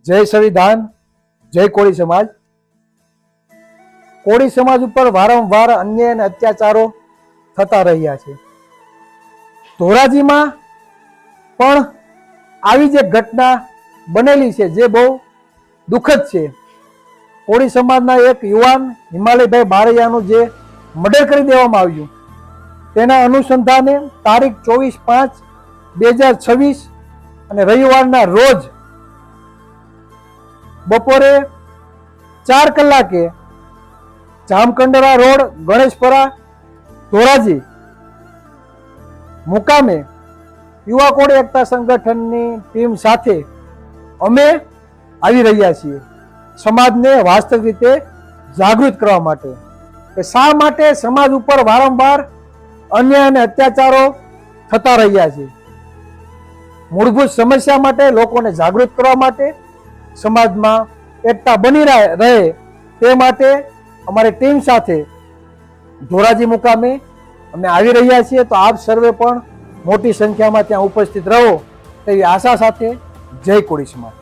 જય સંવિધાન, જય કોળી સમાજ। કોળી સમાજ ઉપર વારંવાર અન્યાય અને અત્યાચારો થતા રહ્યા છે। ધોરાજીમાં પણ આવી જ એક ઘટના બનેલી છે જે બહુ દુઃખદ છે। કોળી સમાજના એક યુવાન હિમાલયભાઈ બારૈયાનું જે મર્ડર કરી દેવામાં આવ્યું, તેના અનુસંધાને તારીખ 24/5/2026 અને રવિવારના રોજ બપોરે 4 કલાકે જામકંડોરા રોડ, ગણેશપરા, ધોરાજી મુકામે યુવા કોળી એકતા સંગઠનની ટીમ સાથે અમે આવી રહ્યા છીએ સમાજને વાસ્તવિક રીતે જાગૃત કરવા માટે કે શા માટે સમાજ ઉપર વારંવાર અન્યાય અને અત્યાચારો થતા રહ્યા છે। મૂળભૂત સમસ્યા માટે લોકોને જાગૃત કરવા માટે, સમાજમાં એકતા બની રહે તે માટે અમારી ટીમ સાથે ધોરાજી મુકામે અમે આવી રહ્યા છીએ। તો આપ સર્વે પણ મોટી સંખ્યામાં ત્યાં ઉપસ્થિત રહો તેવી આશા સાથે જય કોળી સમાજ।